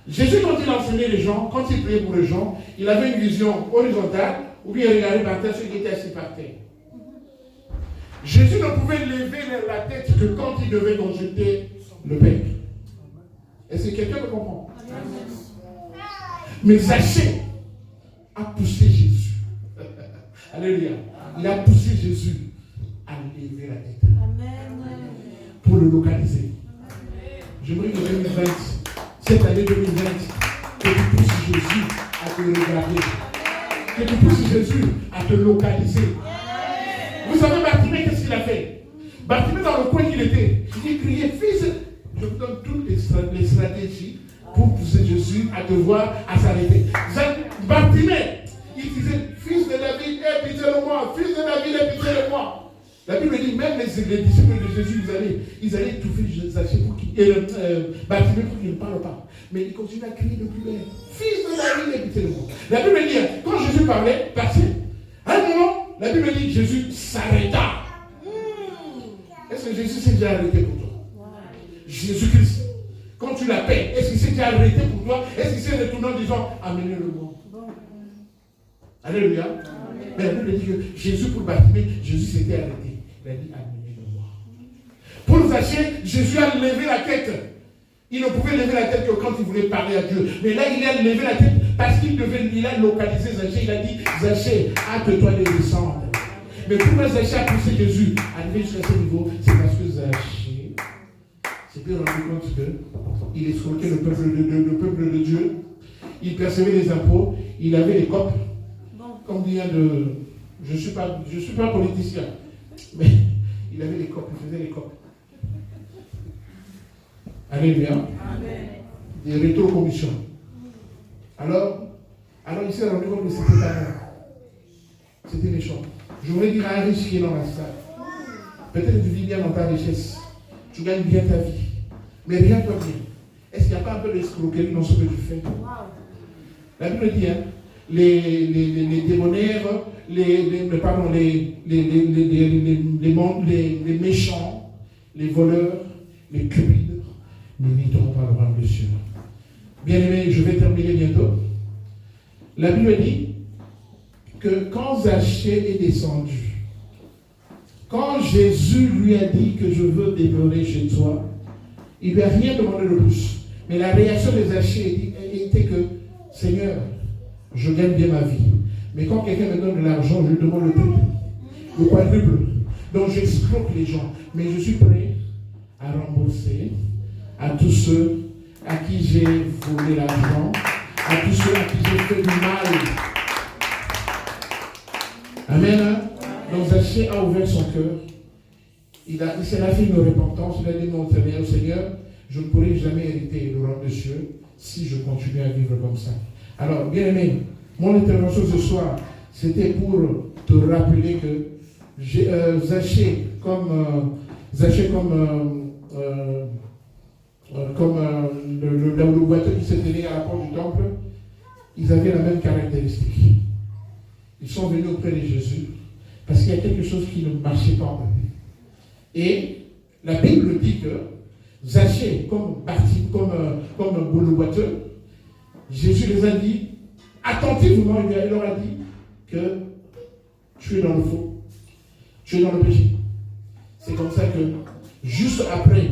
Jésus, quand il enseignait les gens, quand il priait pour les gens, il avait une vision horizontale, ou bien il regardait par terre ceux qui étaient assis par terre. Jésus ne pouvait lever la tête que quand il devait consulter le Père. Est-ce que quelqu'un me comprend? Mais Zachée a poussé Jésus. Alléluia. Il a poussé Jésus à lever la tête. Pour le localiser. J'aimerais que 2020, cette année 2020, que tu pousses Jésus à te regarder. Que tu pousses Jésus à te localiser. Vous savez, Bartimée, qu'est-ce qu'il a fait? Bartimée, dans le coin qu'il était, il criait, fils, je vous donne toutes les stratégies pour pousser Jésus à te voir, à s'arrêter. Bartimée, il disait, fils de David, aie pitié de moi, fils de David, aie pitié de moi. La Bible dit, même les disciples de Jésus, ils allaient étouffer Zachée pour Bartimée pour qu'il ne parle pas. Mais il continue à crier de plus belle. Fils de David, aie pitié de moi. La Bible dit, quand Jésus parlait, à un moment, la Bible dit que Jésus s'arrêta. Est-ce que Jésus s'est déjà arrêté pour toi? Jésus-Christ, quand tu l'appelles, est-ce qu'il s'est déjà arrêté pour toi? Est-ce qu'il s'est retourné en disant, amenez-le-moi? Alléluia. Mais la Bible dit que Jésus, pour Bartimée, Jésus s'était arrêté. Il a dit, amenez-le-moi. Pour Zachée, Jésus a levé la tête. Il ne pouvait lever la tête que quand il voulait parler à Dieu. Mais là, il a levé la tête parce qu'il a localisé Zachée. Il a dit, Zachée, hâte-toi de descendre. Mais pourquoi Zachée a poussé Jésus à arriver jusqu'à ce niveau? C'est parce que Zachée s'était rendu compte qu'il escroquait le peuple de Dieu. Il percevait les impôts. Il avait les copes. Comme dit un de... Je ne suis pas politicien. Mais il avait les copes. Il faisait les copes. Alléluia. Des rétrocommissions. Alors il s'est rendu compte que c'était pas bon. C'était méchant. Je voudrais dire à un riche qui est dans la salle. Peut-être que tu vis bien dans ta richesse. Tu gagnes bien ta vie. Mais rien ne va bien. Est-ce qu'il n'y a pas un peu d'escroquerie dans ce que tu fais? La Bible dit, les démonaires, les méchants, les voleurs, les cupides, n'imiteront pas le royaume des cieux. Bien-aimés, je vais terminer bientôt. La Bible dit que quand Zachée est descendu, quand Jésus lui a dit que je veux demeurer chez toi, il ne lui a rien demandé de plus. Mais la réaction de Zachée était que, Seigneur, je gagne bien ma vie. Mais quand quelqu'un me donne de l'argent, je lui demande le triple, le quadruple. Donc j'escroque les gens. Mais je suis prêt à rembourser à tous ceux à qui j'ai volé l'argent, à tous ceux à qui j'ai fait du mal. Amen. Donc Zachée a ouvert son cœur. Il s'est fait une repentance. Il a dit, mon Seigneur, je ne pourrai jamais hériter le royaume des cieux si je continue à vivre comme ça. Alors, bien aimé, mon intervention ce soir, c'était pour te rappeler que Zachée, comme le boiteux qui s'est tenu à la porte du temple, ils avaient la même caractéristique. Ils sont venus auprès de Jésus parce qu'il y a quelque chose qui ne marchait pas en eux. Et la Bible dit que Zachée, comme le boiteux, Jésus les a dit, attentivement, il leur a dit que tu es dans le faux, tu es dans le péché. C'est comme ça que, juste après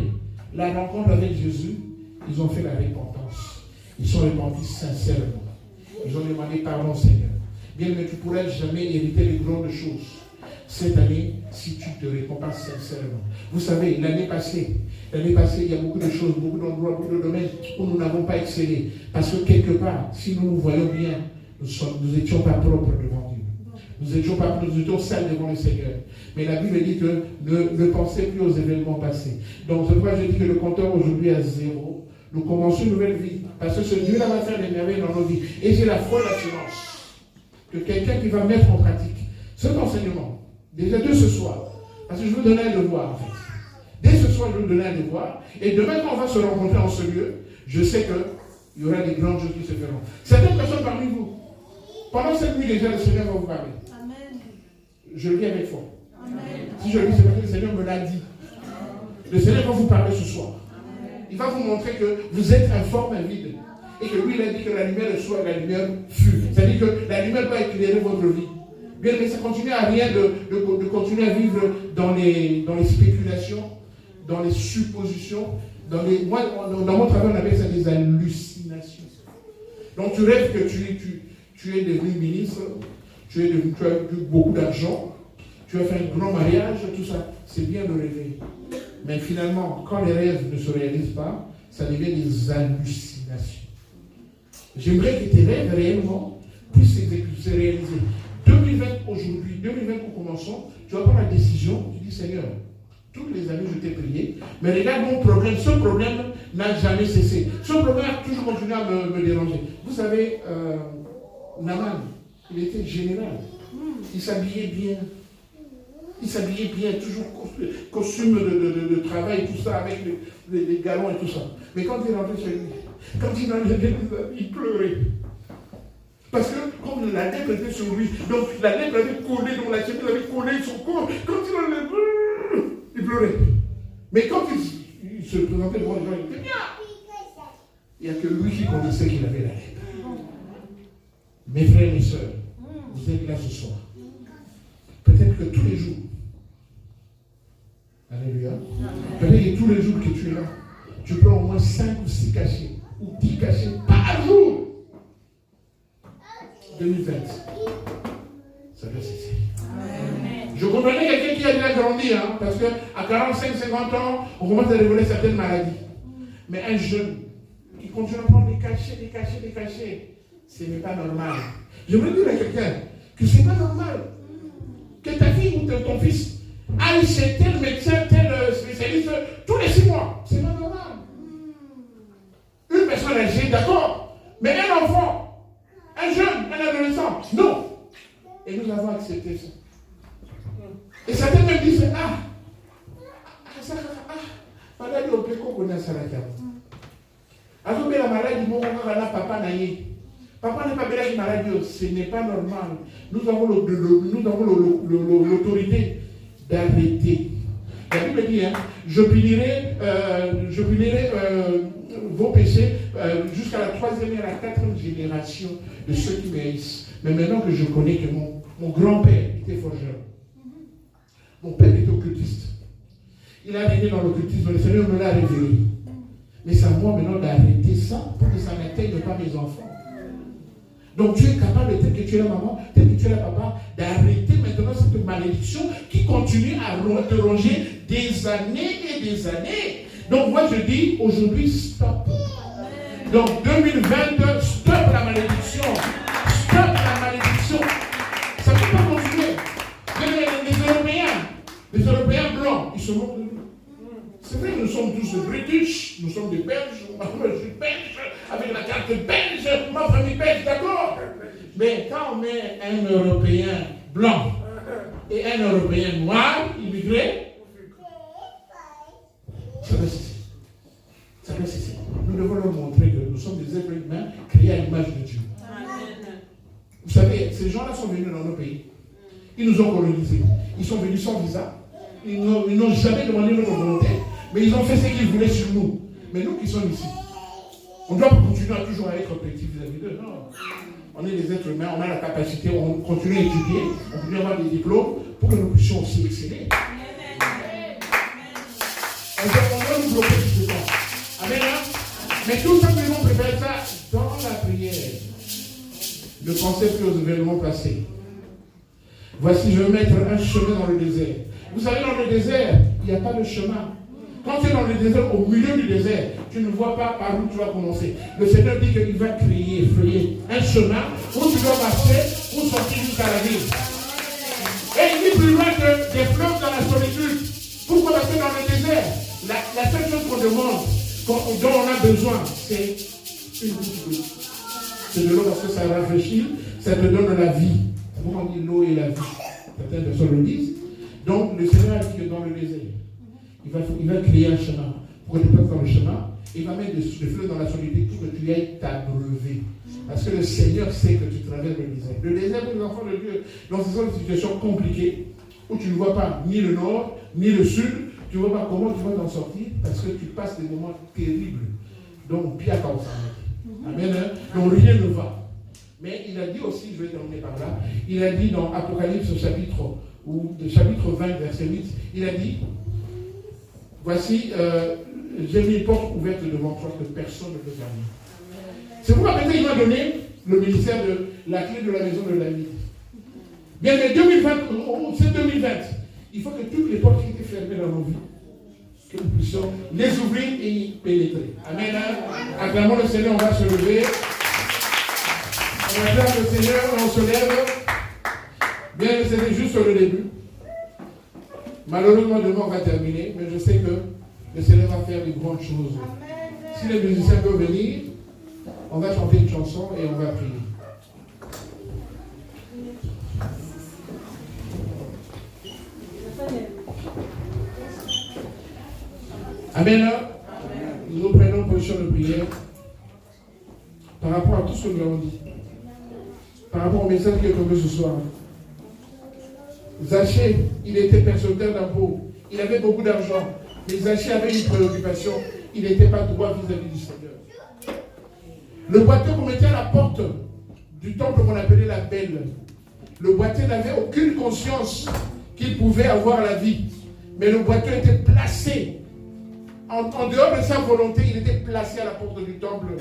la rencontre avec Jésus, ils ont fait la repentance. Ils sont repentis sincèrement. Ils ont demandé pardon, Seigneur. Bien, mais tu ne pourrais jamais hériter les grandes choses cette année si tu te réponds pas sincèrement. Vous savez, l'année passée, il y a beaucoup de choses, beaucoup d'endroits, beaucoup de domaines où nous n'avons pas excellé. Parce que quelque part, si nous nous voyons bien, nous n'étions pas propres devant Dieu. Nous étions sales devant le Seigneur. Mais la Bible dit que ne pensez plus aux événements passés. Donc, c'est pourquoi je dis que le compteur aujourd'hui est à 0. Nous commençons une nouvelle vie. Parce que ce Dieu-là va faire des merveilles dans nos vies. Et j'ai la foi et l'assurance que quelqu'un qui va mettre en pratique cet enseignement, déjà dès ce soir, parce que je veux donner un devoir en fait. Dès ce soir, je veux donner un devoir. Et demain, quand on va se rencontrer en ce lieu, je sais qu'il y aura des grandes choses qui se feront. Certaines personnes parmi vous, pendant cette nuit déjà, le Seigneur va vous parler. Amen. Je le dis avec foi. Si je le dis, c'est parce que le Seigneur me l'a dit. Le Seigneur va vous parler ce soir. Il va vous montrer que vous êtes informe et vide. Et que lui, il a dit que la lumière soit la lumière fut. C'est-à-dire que la lumière doit éclairer votre vie. Bien, mais ça continue à rien de continuer à vivre dans les spéculations, dans les suppositions. Dans mon travail, on appelle ça des hallucinations. Donc tu rêves que tu es devenu ministre, tu as eu beaucoup d'argent, tu as fait un grand mariage, tout ça. C'est bien de rêver. Mais finalement, quand les rêves ne se réalisent pas, ça devient des hallucinations. J'aimerais que tes rêves réellement puissent se réaliser. 2020 aujourd'hui, 2020 nous commençons, tu vas prendre la décision, tu dis Seigneur, toutes les années je t'ai prié, mais regarde mon problème, ce problème n'a jamais cessé. Ce problème a toujours continué à me déranger. Vous savez, Naaman, il était général, il s'habillait bien. Il s'habillait bien, toujours costume de travail, tout ça, avec les galons et tout ça. Mais quand il rentrait chez lui, quand il enlevait les habits, il pleurait. Parce que comme la lèpre était sur lui, donc la lèpre avait collé dans la chemise, avait collé son corps. Quand il enlevait, il pleurait. Mais quand il se présentait devant les gens, il était bien. Il n'y a que lui qui connaissait qu'il avait la lèpre. Mes frères et mes sœurs, vous êtes là ce soir. Peut-être que tous les jours, alléluia, peut-être que tous les jours que tu es là, tu prends au moins 5 ou 6 cachets, ou 10 cachets par jour. 2020, ça doit cesser. Je comprenais quelqu'un qui a déjà grandi, hein, parce qu'à 45-50 ans, on commence à révéler certaines maladies. Mais un jeune qui continue à prendre des cachets, ce n'est pas normal. Je veux dire à quelqu'un que ce n'est pas normal. Que ta fille ou ton fils aille chez tel médecin, tel spécialiste, tous les 6 mois. C'est pas normal. Une personne âgée, d'accord, mais un enfant, un jeune, un adolescent, non. Et nous avons accepté ça. Et certains me disent, maladie au péco qu'on a ça là. Alors, mais la maladie, mon papa n'a pas. Papa n'est pas bien maladie, ce n'est pas normal. Nous avons l'autorité d'arrêter. La Bible dit, je punirai vos péchés jusqu'à la 3e et à la 4e génération de ceux qui me haïssent. Mais maintenant que je connais que mon grand-père était forgeron, mon père était occultiste. Il a réglé dans l'occultisme, le Seigneur me l'a révélé. Mais c'est à moi maintenant d'arrêter ça pour que ça n'atteigne pas mes enfants. Donc tu es capable, tel que tu es la maman, tel que tu es la papa, d'arrêter maintenant cette malédiction qui continue à te ronger des années et des années. Donc moi je dis aujourd'hui stop. Donc 2022, stop la malédiction. Stop la malédiction. Ça ne peut pas continuer. Les Européens blancs, ils se moquent de nous. C'est vrai, nous sommes tous British, nous sommes des Belges, moi je suis belge, avec la carte belge, ma famille belge, d'accord. Mais quand on met un Européen blanc et un Européen noir, immigré, ça va cesser. Ça va cesser. Nous devons leur montrer que nous sommes des êtres humains créés à l'image de Dieu. Vous savez, ces gens-là sont venus dans nos pays. Ils nous ont colonisés. Ils sont venus sans visa. Ils n'ont jamais demandé notre volonté. Mais ils ont fait ce qu'ils voulaient sur nous. Mais nous qui sommes ici, on doit continuer à toujours être petits vis-à-vis d'eux. Non. On est des êtres humains, on a la capacité, on continue à étudier, on continue à avoir des diplômes pour que nous puissions aussi exceller. On doit nous bloquer tout ce temps. Amen. Mais tout simplement, on peut faire ça dans la prière. Ne pensez plus aux événements passés. Voici, je vais mettre un chemin dans le désert. Vous savez, dans le désert, il n'y a pas de chemin. Quand tu es dans le désert, au milieu du désert, tu ne vois pas par où tu vas commencer. Le Seigneur dit qu'il va frayer un chemin où tu dois marcher pour sortir jusqu'à la ville. Et il dit plus loin que des fleuves dans la solitude. Pourquoi? Parce que dans le désert, la seule chose qu'on demande, dont on a besoin, c'est une goutte d'eau. C'est de l'eau parce que ça rafraîchit, ça te donne la vie. Comment on dit l'eau et la vie? Certaines personnes le disent. Donc le Seigneur a dit que dans le désert, il va créer un chemin pour que tu passes dans le chemin. Il va mettre des fleurs dans la solitude pour que tu ailles t'abreuver. Parce que le Seigneur sait que tu traverses le désert. Le désert pour les enfants de Dieu, donc ce sont des situations compliquées où tu ne vois pas ni le nord, ni le sud, tu ne vois pas comment tu vas t'en sortir parce que tu passes des moments terribles. Donc, bien comme ça. Amen. Donc, rien ne va. Mais il a dit aussi, je vais terminer par là, il a dit dans Apocalypse chapitre 20, verset 8, il a dit, voici, j'ai mis une porte ouverte devant toi que personne ne peut fermer. C'est pourquoi maintenant il m'a donné le ministère de la clé de la maison de David. Bien, mais 2020, c'est 2020. Il faut que toutes les portes qui étaient fermées dans nos vies, que nous puissions les ouvrir et y pénétrer. Amen. Acclamons le Seigneur, on va se lever. On acclame le Seigneur, on se lève. Bien, c'était juste le début. Malheureusement, demain on va terminer, mais je sais que le Seigneur va faire de grandes choses. Si les musiciens peuvent venir, on va chanter une chanson et on va prier. Amen. Nous nous prenons position de prière par rapport à tout ce que nous avons dit. Par rapport au message qui est tombé ce soir. Zachée, il était percepteur d'impôts. Il avait beaucoup d'argent. Mais Zachée avait une préoccupation. Il n'était pas droit vis-à-vis du Seigneur. Le boiteux qu'on mettait à la porte du temple qu'on appelait la Belle. Le boiteux n'avait aucune conscience qu'il pouvait avoir la vie. Mais le boiteux était placé. En dehors de sa volonté, il était placé à la porte du temple.